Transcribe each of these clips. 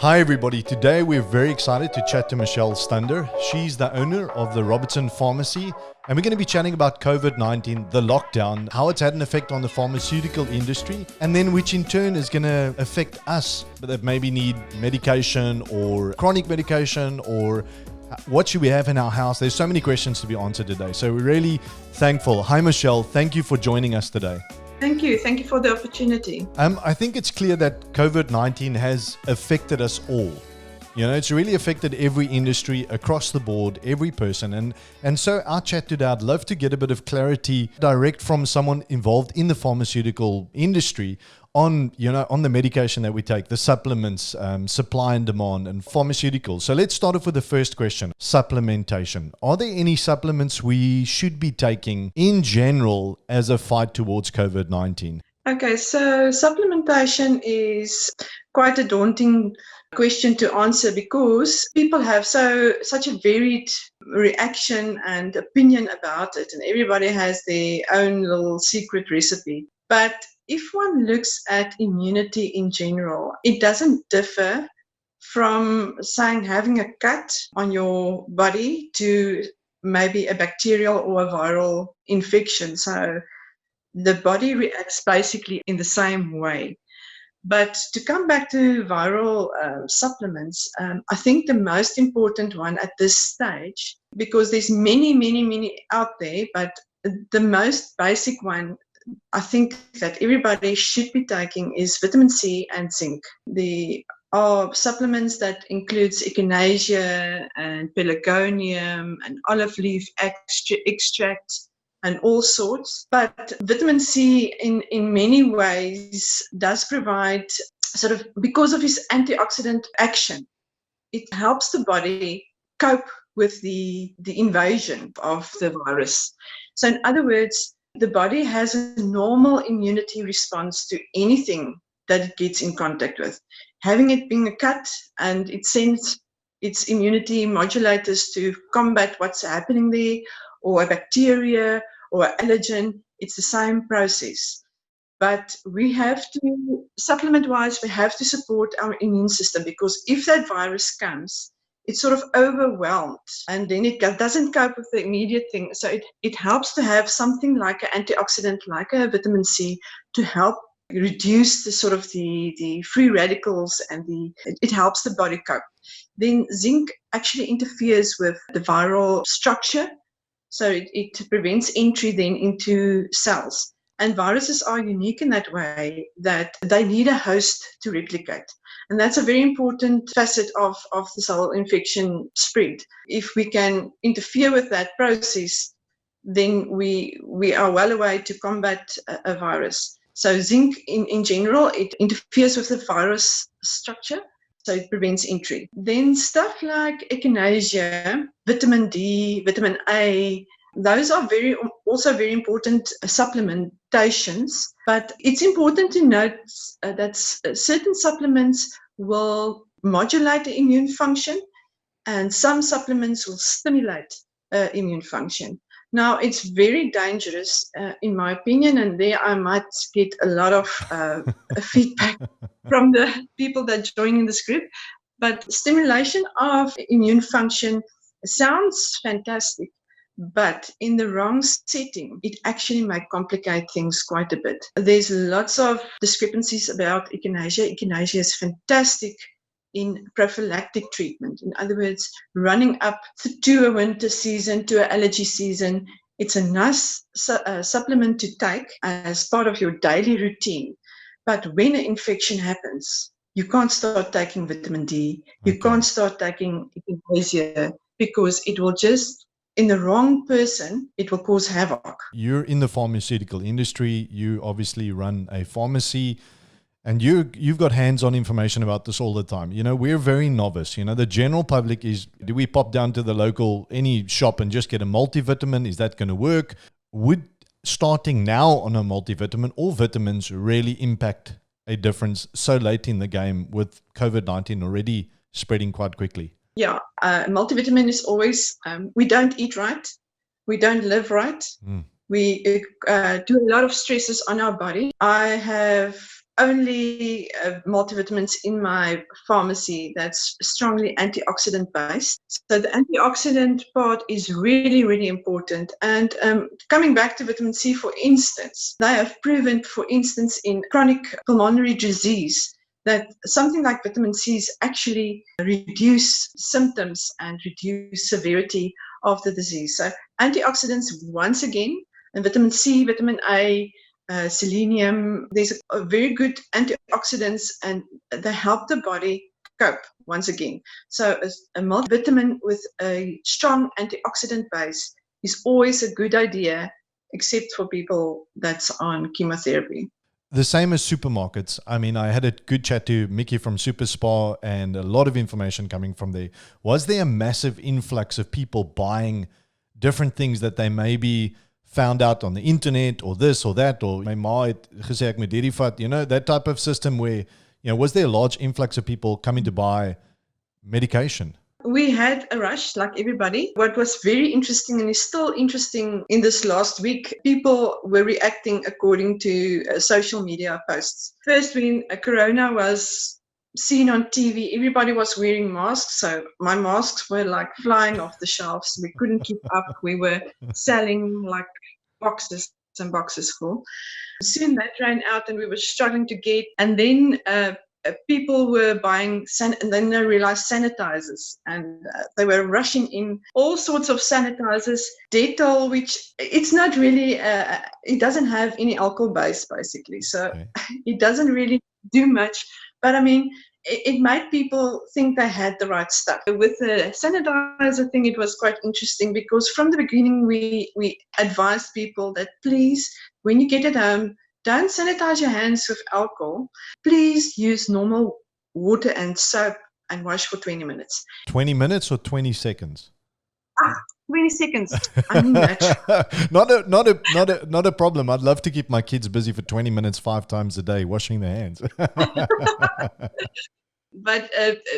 Hi everybody, today we're very excited to chat to Michelle Stunder. She's the owner of the Robertson Pharmacy, and we're going to be chatting about COVID-19, the lockdown, how it's had an effect on the pharmaceutical industry, and then which in turn is going to affect us that maybe need medication or chronic medication, or what should we have in our house. There's so many questions to be answered today, so we're really thankful. Hi Michelle, thank you for joining us today. Thank you. Thank you for the opportunity. I think it's clear that COVID-19 has affected us all. You know, it's really affected every industry across the board, every person. And so our chat today, I'd love to get a bit of clarity direct from someone involved in the pharmaceutical industry on the medication that we take, the supplements, supply and demand, and pharmaceuticals. So let's start off with the first question, supplementation. Are there any supplements we should be taking in general as a fight towards COVID-19? Okay, so supplementation is quite a daunting question to answer because people have such a varied reaction and opinion about it, and everybody has their own little secret recipe. But if one looks at immunity in general, it doesn't differ from saying having a cut on your body to maybe a bacterial or a viral infection. So the body reacts basically in the same way. But to come back to viral supplements, I think the most important one at this stage, because there's many out there, but the most basic one I think that everybody should be taking is vitamin C and zinc. There are supplements that includes echinacea and pelargonium and olive leaf extract and all sorts. But vitamin C in many ways does provide sort of, because of its antioxidant action, it helps the body cope with the invasion of the virus. So in other words, the body has a normal immunity response to anything that it gets in contact with. Having it being a cut, and it sends its immunity modulators to combat what's happening there, or a bacteria or an allergen, it's the same process. But we have to, supplement-wise, we have to support our immune system, because if that virus comes, it's sort of overwhelmed and then it doesn't cope with the immediate thing. So it helps to have something like an antioxidant, like a vitamin C, to help reduce the sort of the free radicals, and it helps the body cope. Then zinc actually interferes with the viral structure. So it prevents entry then into cells. And viruses are unique in that way that they need a host to replicate. And that's a very important facet of this whole infection spread. If we can interfere with that process, then we are well away to combat a virus. So zinc in general, it interferes with the virus structure, so it prevents entry. Then stuff like echinacea, vitamin D, vitamin A, those are also very important supplementations, but it's important to note that certain supplements will modulate the immune function and some supplements will stimulate immune function. Now, it's very dangerous, in my opinion, and there I might get a lot of feedback from the people that join in this group, but stimulation of immune function sounds fantastic. But in the wrong setting, it actually might complicate things quite a bit. There's lots of discrepancies about echinacea. Echinacea is fantastic in prophylactic treatment. In other words, running up to a winter season, to an allergy season. It's a nice supplement to take as part of your daily routine. But when an infection happens, you can't start taking vitamin D. You can't start taking echinacea, because it will just, in the wrong person, it will cause havoc. You're in the pharmaceutical industry. You obviously run a pharmacy, and you've got hands-on information about this all the time. You know, we're very novice. You know, the general public is, do we pop down to the local, any shop and just get a multivitamin? Is that going to work? Would starting now on a multivitamin or vitamins really impact a difference so late in the game with COVID-19 already spreading quite quickly? Yeah, multivitamin is always, we don't eat right, we don't live right, we do a lot of stresses on our body. I have only multivitamins in my pharmacy that's strongly antioxidant based. So the antioxidant part is really, really important. And coming back to vitamin C, for instance, they have proven, for instance, in chronic pulmonary disease, that something like vitamin C is actually reduce symptoms and reduce severity of the disease. So antioxidants, once again, and vitamin C, vitamin A, selenium, there's a very good antioxidants and they help the body cope once again. So a multivitamin with a strong antioxidant base is always a good idea, except for people that's on chemotherapy. The same as supermarkets. I mean, I had a good chat to Mickey from Super Spa and a lot of information coming from there. Was there a massive influx of people buying different things that they maybe found out on the internet or this or that, or my ma het gesê ek moet hierdie vat, that type of system where, was there a large influx of people coming to buy medication? We had a rush like everybody. What was very interesting and is still interesting in this last week, people were reacting according to social media posts. First, when Corona was seen on TV, everybody was wearing masks. So my masks were like flying off the shelves. We couldn't keep up. We were selling like boxes and boxes full. Soon that ran out and we were struggling to get. And then people were buying, and then they realized sanitizers, and they were rushing in all sorts of sanitizers. Dettol, which it's not really, it doesn't have any alcohol base basically. So okay. It doesn't really do much. But I mean, it made people think they had the right stuff. With the sanitizer thing, it was quite interesting because from the beginning, we advised people that please, when you get it home, don't sanitize your hands with alcohol. Please use normal water and soap and wash for 20 minutes. 20 minutes or 20 seconds? 20 seconds. Unnatural. Not a problem. I'd love to keep my kids busy for 20 minutes 5 times a day washing their hands. But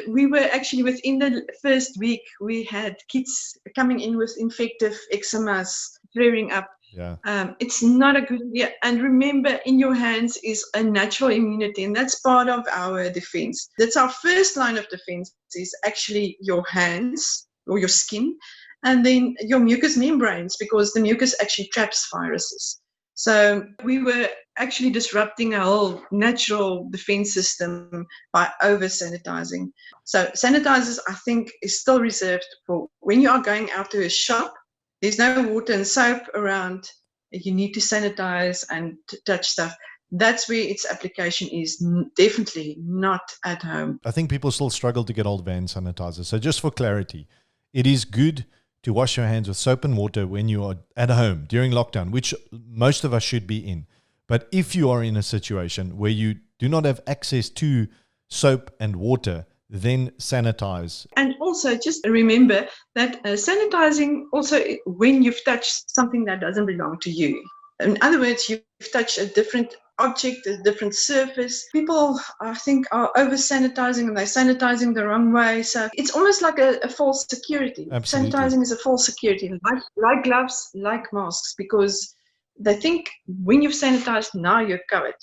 we were actually, within the first week, we had kids coming in with infective eczemas flaring up. Yeah. It's not a good idea. And remember, in your hands is a natural immunity, and that's part of our defense. That's our first line of defense, is actually your hands or your skin, and then your mucous membranes, because the mucus actually traps viruses. So we were actually disrupting our whole natural defense system by over-sanitizing. So sanitizers, I think, is still reserved for when you are going out to a shop. There's no water and soap around. You need to sanitize and touch stuff. That's where its application is, definitely not at home. I think people still struggle to get hold of hand sanitizer. So just for clarity, it is good to wash your hands with soap and water when you are at home during lockdown, which most of us should be in. But if you are in a situation where you do not have access to soap and water, then sanitize. And also just remember that sanitizing also when you've touched something that doesn't belong to you. In other words, you've touched a different object, a different surface. People, I think, are over-sanitizing and they're sanitizing the wrong way. So it's almost like a false security. Absolutely. Sanitizing is a false security, like gloves, like masks, because they think when you've sanitized, now you're covered.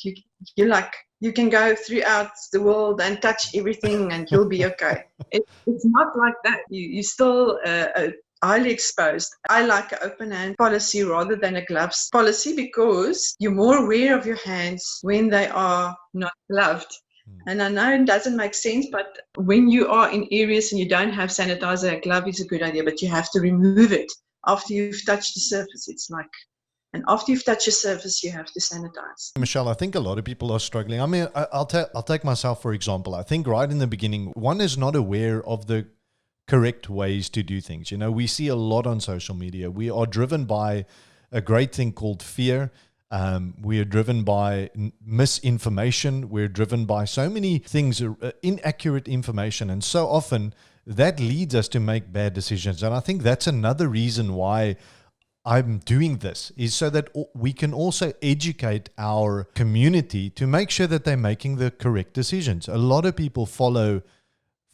You can go throughout the world and touch everything and you'll be okay. It's not like that. You're still highly exposed. I like an open hand policy rather than a gloves policy because you're more aware of your hands when they are not gloved. And I know it doesn't make sense, but when you are in areas and you don't have sanitizer, a glove is a good idea, but you have to remove it after you've touched the surface. And after you've touched the surface, you have to sanitize. Michelle, I think a lot of people are struggling. I mean, I'll take myself, for example. I think right in the beginning, one is not aware of the correct ways to do things. We see a lot on social media. We are driven by a great thing called fear. We are driven by misinformation. We're driven by so many things, inaccurate information. And so often that leads us to make bad decisions. And I think that's another reason why I'm doing this, is so that we can also educate our community to make sure that they're making the correct decisions. A lot of people follow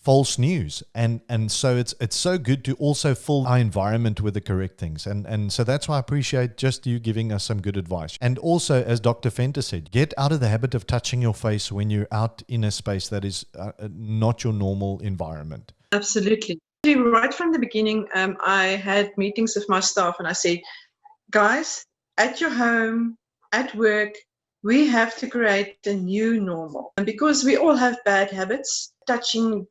false news. And so it's so good to also fill our environment with the correct things. And so that's why I appreciate just you giving us some good advice. And also, as Dr. Fenter said, get out of the habit of touching your face when you're out in a space that is not your normal environment. Absolutely. Right from the beginning, I had meetings with my staff and I said, guys, at your home, at work, we have to create a new normal. And because we all have bad habits, touching,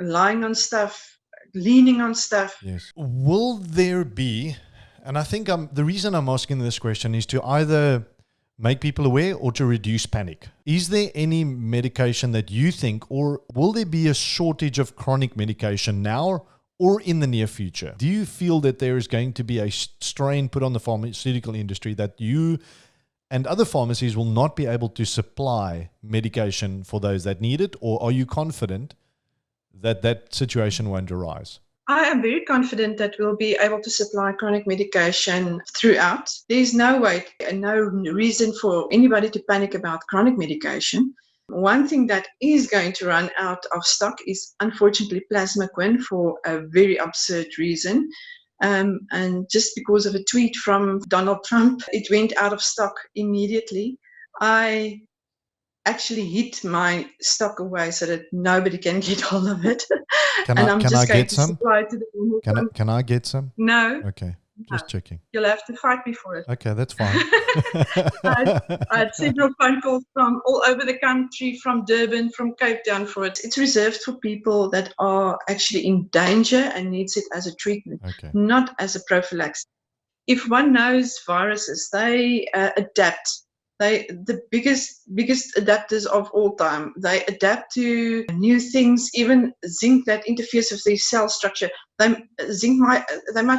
lying on stuff, leaning on stuff. Yes. Will there be, and I think the reason I'm asking this question is to either make people aware or to reduce panic. Is there any medication that you think, or will there be a shortage of chronic medication now or in the near future? Do you feel that there is going to be a strain put on the pharmaceutical industry that you and other pharmacies will not be able to supply medication for those that need it? Or are you confident that that situation won't arise? I am very confident that we'll be able to supply chronic medication throughout. There's no way and no reason for anybody to panic about chronic medication. One thing that is going to run out of stock is, unfortunately, plasma quin for a very absurd reason. And just because of a tweet from Donald Trump, it went out of stock immediately. I actually hid my stock away so that nobody can get hold of it. Can and I, I'm can just I going get to some? supply to the normal. Can I get some? No. Okay, just checking. You'll have to fight me for it. Okay, that's fine. I had several phone calls from all over the country, from Durban, from Cape Town for it. It's reserved for people that are actually in danger and needs it as a treatment, not as a prophylaxis. If one knows viruses, they adapt. The biggest adapters of all time. They adapt to new things, even zinc that interferes with their cell structure. They might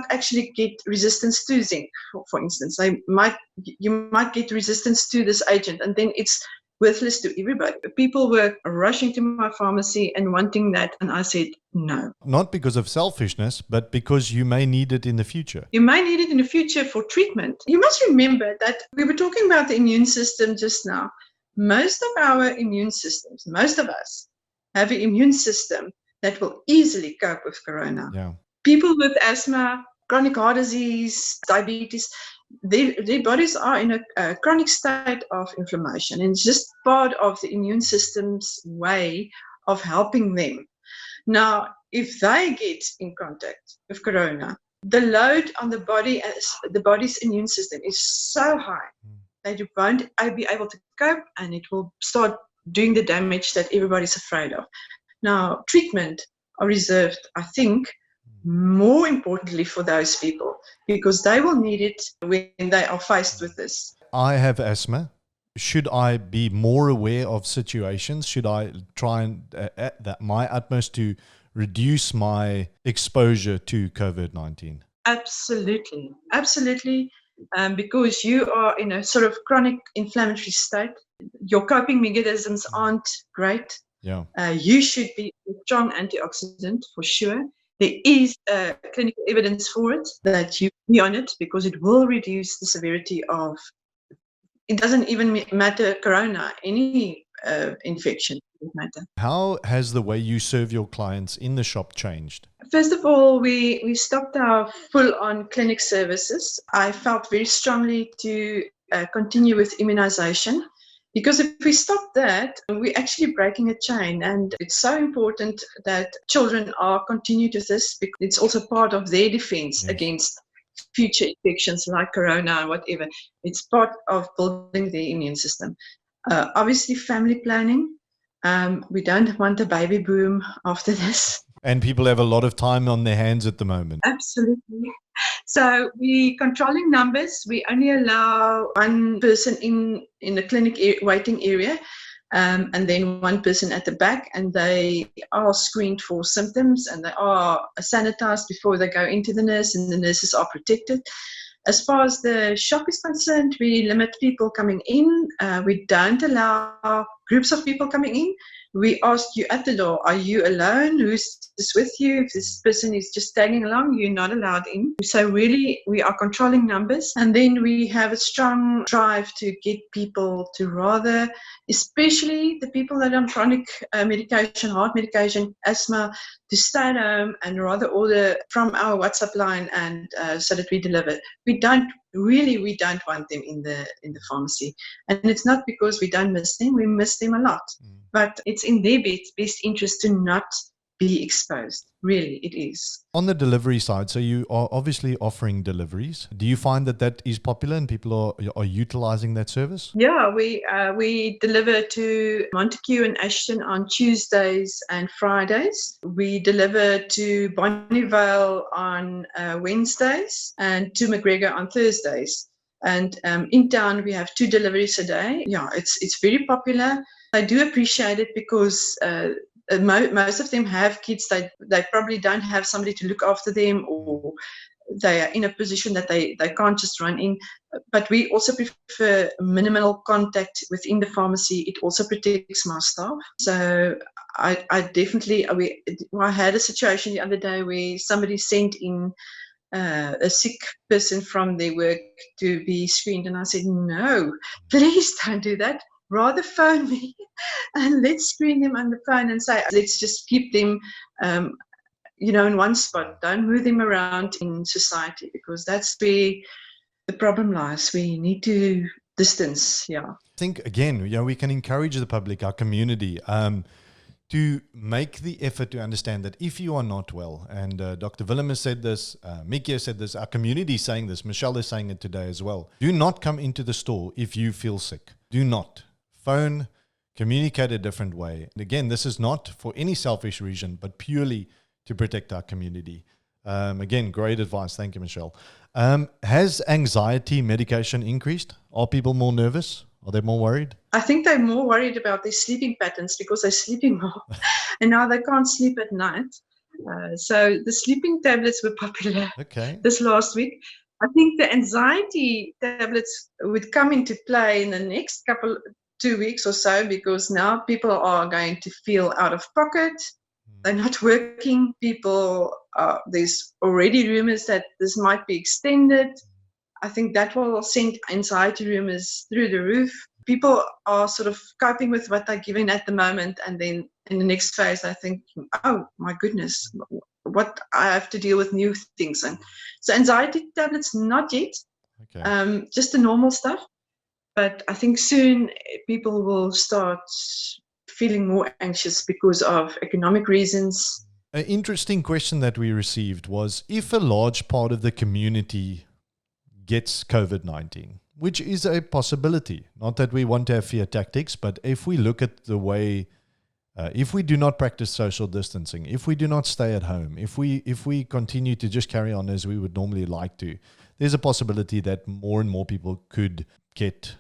actually get resistance to zinc, for instance. You might get resistance to this agent, and then it's worthless to everybody. People were rushing to my pharmacy and wanting that, and I said no. Not because of selfishness, but because you may need it in the future. You may need it in the future for treatment. You must remember that we were talking about the immune system just now. Most of our immune systems, most of us, have an immune system that will easily cope with corona. Yeah. People with asthma, chronic heart disease, diabetes, their bodies are in a chronic state of inflammation, and it's just part of the immune system's way of helping them. Now, if they get in contact with corona, the load on the body, the body's immune system is so high that you won't be able to cope, and it will start doing the damage that everybody's afraid of. Now, treatment are reserved, I think, more importantly for those people, because they will need it when they are faced with this. I have asthma. Should I be more aware of situations? Should I try and my utmost to reduce my exposure to COVID-19? Absolutely. Absolutely. Because you are in a sort of chronic inflammatory state. Your coping mechanisms aren't great. Yeah. You should be a strong antioxidant for sure. There is clinical evidence for it, that you be on it, because it will reduce the severity of, it doesn't even matter corona, any infection doesn't matter. How has the way you serve your clients in the shop changed? First of all, we stopped our full-on clinic services. I felt very strongly to continue with immunization, because if we stop that, we're actually breaking a chain. And it's so important that children are continued with this, because it's also part of their defense against future infections like corona or whatever. It's part of building the immune system. Obviously, family planning. We don't want a baby boom after this. And people have a lot of time on their hands at the moment. Absolutely. So we're controlling numbers. We only allow one person in the clinic waiting area, and then one person at the back, and they are screened for symptoms, and they are sanitized before they go into the nurse, and the nurses are protected. As far as the shop is concerned, we limit people coming in. We don't allow groups of people coming in. we ask you at the door, are you alone? Who's this with you? If this person is just tagging along, you're not allowed in. So really, we are controlling numbers. And then we have a strong drive to get people to rather, especially the people that are on chronic medication, heart medication, asthma, to stay at home and rather order from our WhatsApp line, and so that we deliver. We don't want them in the pharmacy, and it's not because we don't miss them. We miss them a lot, but it's in their best interest to not be exposed. Really, it is. On the delivery side, so you are obviously offering deliveries. Do you find that is popular and people are utilizing that service? Yeah, we deliver to Montague and Ashton on Tuesdays and Fridays. We deliver to Bonnievale on Wednesdays and to McGregor on Thursdays. And in town, we have 2 deliveries a day. Yeah, it's very popular. I do appreciate it because most of them have kids. They probably don't have somebody to look after them, or they are in a position that they can't just run in. But we also prefer minimal contact within the pharmacy. It also protects my staff. So I definitely, I had a situation the other day where somebody sent in a sick person from their work to be screened. And I said, no, please don't do that. Rather phone me and let's screen them on the phone and say, let's just keep them in one spot. Don't move them around in society, because that's where the problem lies. We need to distance. Yeah. I think, again, we can encourage the public, our community, to make the effort to understand that if you are not well, and Dr. Willem has said this, Mickey has said this, our community is saying this, Michelle is saying it today as well. Do not come into the store if you feel sick. Do not. Phone, communicate a different way. And again, this is not for any selfish reason, but purely to protect our community. Again, great advice. Thank you, Michelle. Has anxiety medication increased? Are people more nervous? Are they more worried? I think they're more worried about their sleeping patterns because they're sleeping more. And now they can't sleep at night. So the sleeping tablets were popular this last week. I think the anxiety tablets would come into play in the next 2 weeks or so, because now people are going to feel out of pocket. They're not working. There's already rumors that this might be extended. I think that will send anxiety rumors through the roof. People are sort of coping with what they're given at the moment, and then in the next phase, I think, oh my goodness, what I have to deal with new things. And so anxiety tablets, not yet, just the normal stuff. But I think soon people will start feeling more anxious because of economic reasons. An interesting question that we received was, if a large part of the community gets COVID-19, which is a possibility, not that we want to have fear tactics, but if we look at the way, if we do not practice social distancing, if we do not stay at home, if we continue to just carry on as we would normally like to, there's a possibility that more and more people could get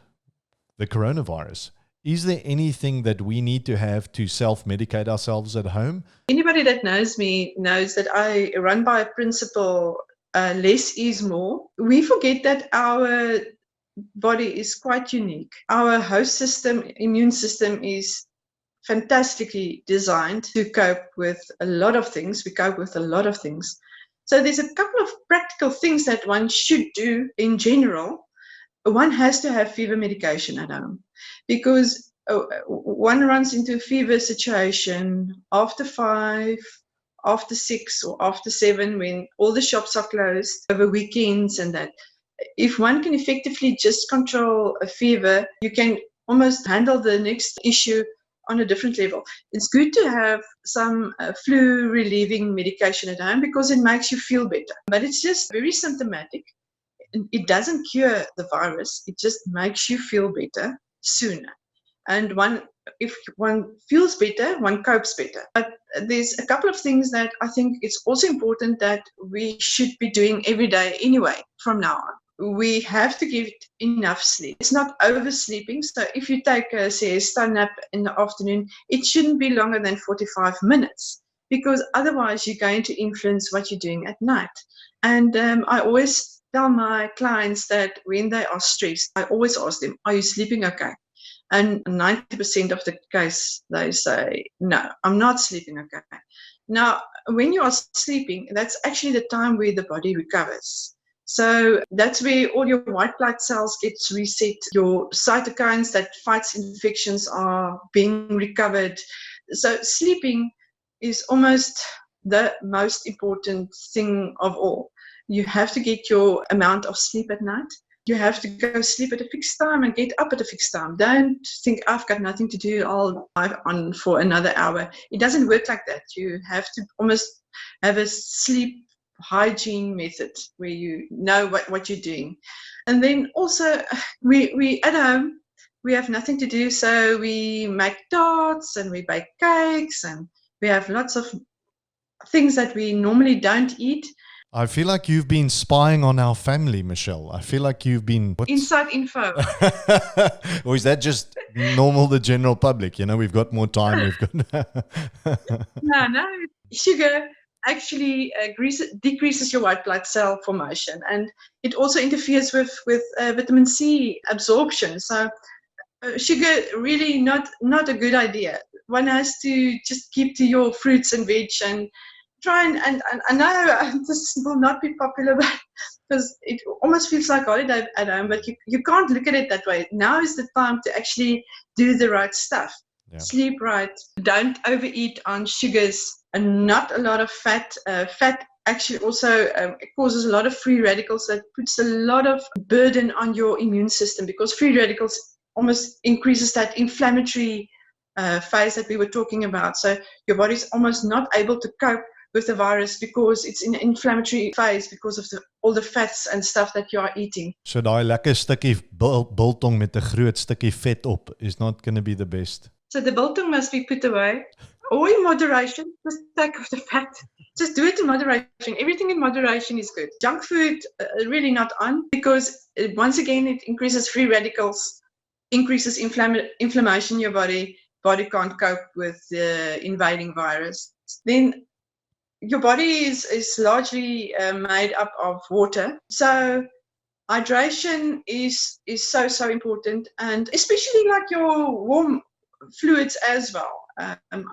the coronavirus. Is there anything that we need to have to self-medicate ourselves at home? Anybody that knows me knows that I run by a principle, less is more. We forget that our body is quite unique. Our host system, immune system, is fantastically designed to cope with a lot of things. We cope with a lot of things. So there's a couple of practical things that one should do in general. One has to have fever medication at home, because one runs into a fever situation after 5, after 6, or after 7, when all the shops are closed over weekends, and that if one can effectively just control a fever, you can almost handle the next issue on a different level. It's good to have some flu relieving medication at home because it makes you feel better, but it's just very symptomatic. It doesn't cure the virus. It just makes you feel better sooner. And if one feels better, one copes better. But there's a couple of things that I think it's also important that we should be doing every day anyway from now on. We have to give it enough sleep. It's not oversleeping. So if you take a siesta nap in the afternoon, it shouldn't be longer than 45 minutes, because otherwise you're going to influence what you're doing at night. And I always tell my clients that when they are stressed, I always ask them, are you sleeping okay? And 90% of the case, they say, no, I'm not sleeping okay. Now, when you are sleeping, that's actually the time where the body recovers. So that's where all your white blood cells gets reset. Your cytokines that fights infections are being recovered. So sleeping is almost the most important thing of all. You have to get your amount of sleep at night. You have to go sleep at a fixed time and get up at a fixed time. Don't think I've got nothing to do. I'll lie on for another hour. It doesn't work like that. You have to almost have a sleep hygiene method where you know what you're doing. And then also we at home, we have nothing to do. So we make tarts and we bake cakes and we have lots of things that we normally don't eat. I feel like you've been spying on our family, Michelle. I feel like you've been... Inside info. Or is that just normal, the general public? You know, we've got more time. We've got... No. Sugar actually decreases your white blood cell formation, and it also interferes with vitamin C absorption. So sugar really not a good idea. One has to just keep to your fruits and veg and try and I know this will not be popular, but because it almost feels like holiday at home, but you can't look at it that way. Now is the time to actually do the right stuff. Yeah. Sleep right. Don't overeat on sugars and not a lot of fat. Fat actually also causes a lot of free radicals that puts a lot of burden on your immune system, because free radicals almost increases that inflammatory phase that we were talking about. So your body's almost not able to cope with the virus because it's in an inflammatory phase because of all the fats and stuff that you are eating. So daai lekker stukkie biltong met 'n groot stukkie vet op is not going to be the best. So the biltong must be put away, or in moderation. Just take off the fat. Just do it in moderation. Everything in moderation is good. Junk food, really not on, because once again it increases free radicals, increases inflammation in your body. Body can't cope with the invading virus. Then your body is largely made up of water. So hydration is so important, and especially like your warm fluids as well.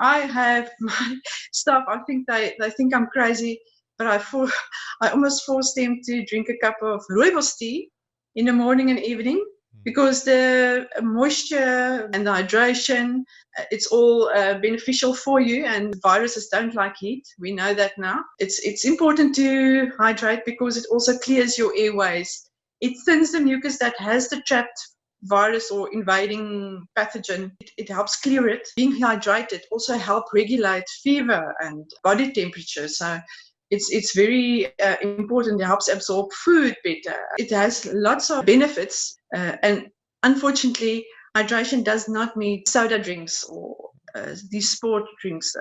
I have my staff, I think they think I'm crazy, but I almost force them to drink a cup of rooibos tea in the morning and evening, because the moisture and the hydration, it's all beneficial for you, and viruses don't like heat. We know that now. It's important to hydrate because it also clears your airways. It thins the mucus that has the trapped virus or invading pathogen. It helps clear it. Being hydrated also help regulate fever and body temperature. So it's very important. It helps absorb food better. It has lots of benefits. And unfortunately, hydration does not mean soda drinks or these sport drinks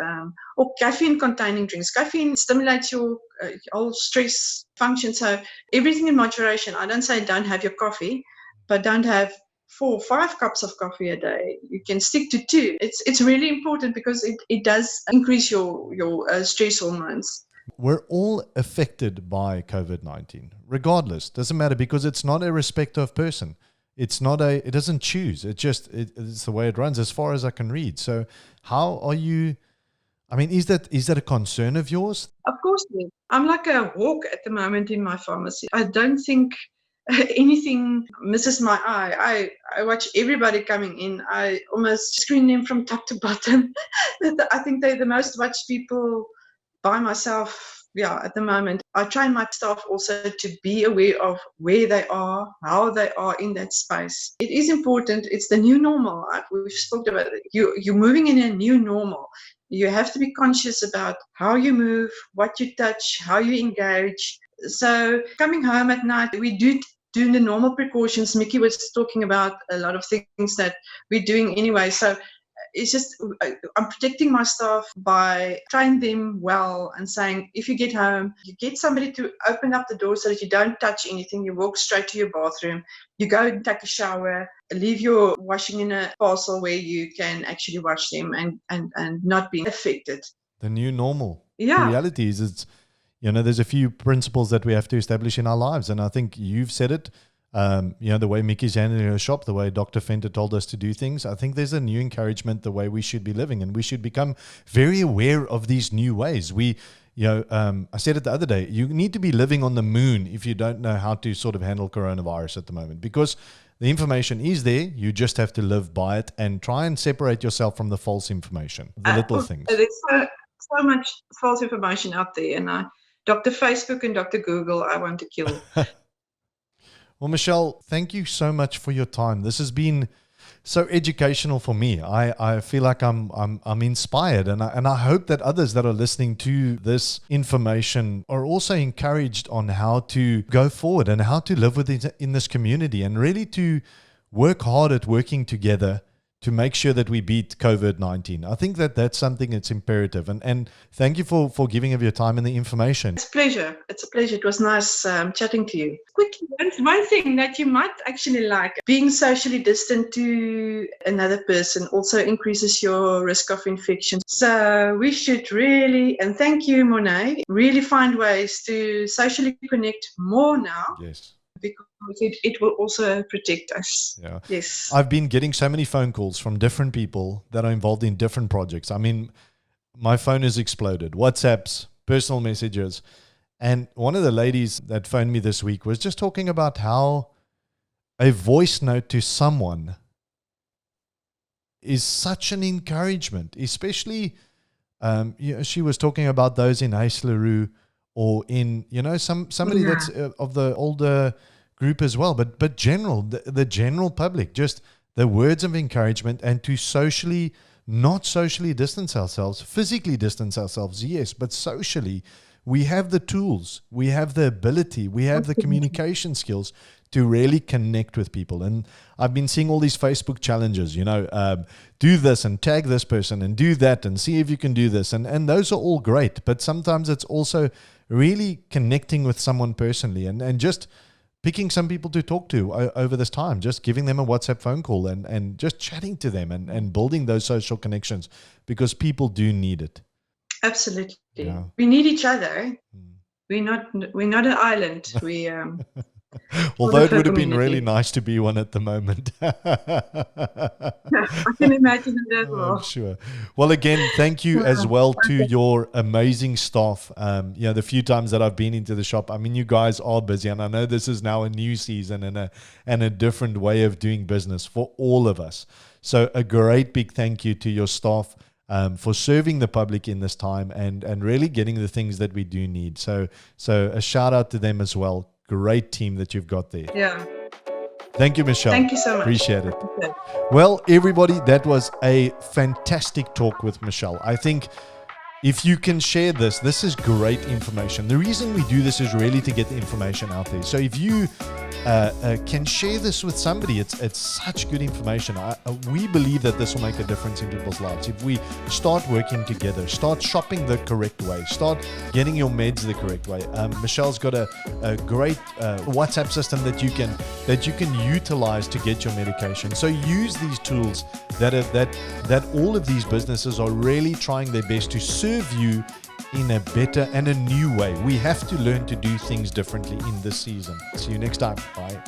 or caffeine-containing drinks. Caffeine stimulates your whole stress function. So everything in moderation. I don't say don't have your coffee, but don't have 4 or 5 cups of coffee a day. You can stick to 2. It's really important because it does increase your stress hormones. We're all affected by COVID-19, regardless. Doesn't matter, because it's not a respect of person. It doesn't choose. It's the way it runs, as far as I can read. So how are you, I mean, is that a concern of yours? Of course. I'm like a hawk at the moment in my pharmacy. I don't think anything misses my eye. I watch everybody coming in. I almost screen them from top to bottom. I think they're the most watched people by myself. Yeah, at the moment, I train my staff also to be aware of where they are, how they are in that space. It is important. It's the new normal. We've spoken about it. You're moving in a new normal. You have to be conscious about how you move, what you touch, how you engage. So coming home at night, we do the normal precautions. Mickey was talking about a lot of things that we're doing anyway. So it's just, I'm protecting my staff by training them well and saying, if you get home, you get somebody to open up the door so that you don't touch anything. You walk straight to your bathroom. You go and take a shower, leave your washing in a parcel where you can actually wash them and not be affected. The new normal. Yeah. The reality is, there's a few principles that we have to establish in our lives. And I think you've said it. The way Mickey's handling her shop, the way Dr. Fenter told us to do things, I think there's a new encouragement the way we should be living, and we should become very aware of these new ways. I said it the other day, you need to be living on the moon if you don't know how to sort of handle coronavirus at the moment, because the information is there. You just have to live by it and try and separate yourself from the false information, the little things. There's so much false information out there, and Dr. Facebook and Dr. Google, I want to kill. Well, Michelle, thank you so much for your time. This has been so educational for me. I feel like I'm inspired, and I hope that others that are listening to this information are also encouraged on how to go forward and how to live in this community, and really to work hard at working together to make sure that we beat COVID-19. I think that that's something that's imperative. And thank you for giving of your time and the information. It's a pleasure. It's a pleasure. It was nice chatting to you. Quickly, one thing that you might actually like, being socially distant to another person also increases your risk of infection. So we should really, and thank you, Monet, really find ways to socially connect more now. Yes. Because it will also protect us. Yeah. Yes. I've been getting so many phone calls from different people that are involved in different projects. I mean, my phone has exploded. WhatsApps, personal messages. And one of the ladies that phoned me this week was just talking about how a voice note to someone is such an encouragement, especially, she was talking about those in Haisleroo or in, somebody that's of the older group as well, but the general public, just the words of encouragement, and to not socially distance ourselves, physically distance ourselves, yes, but socially, we have the tools, we have the ability, we have the communication skills to really connect with people. And I've been seeing all these Facebook challenges, do this and tag this person and do that and see if you can do this. And those are all great, but sometimes it's also really connecting with someone personally and just picking some people to talk to over this time, just giving them a WhatsApp phone call and just chatting to them and building those social connections, because people do need it. Absolutely. Yeah. We need each other. We're not an island. Although it would have been really nice to be one at the moment. I can imagine that as well. I'm sure. Well, again, thank you as well to your amazing staff. The few times that I've been into the shop, I mean, you guys are busy, and I know this is now a new season and a different way of doing business for all of us. So a great big thank you to your staff for serving the public in this time and really getting the things that we do need. So a shout out to them as well. Great team that you've got there. Yeah. Thank you, Michelle. Thank you so much. Appreciate it. Okay. Well, everybody, that was a fantastic talk with Michelle. I think if you can share this is great information. The reason we do this is really to get the information out there. So if you can share this with somebody, it's such good information. We believe that this will make a difference in people's lives. If we start working together, start shopping the correct way, start getting your meds the correct way. Michelle's got a great WhatsApp system that you can utilize to get your medication. So use these tools that all of these businesses are really trying their best to serve you in a better and a new way. We have to learn to do things differently in this season. See you next time. Bye.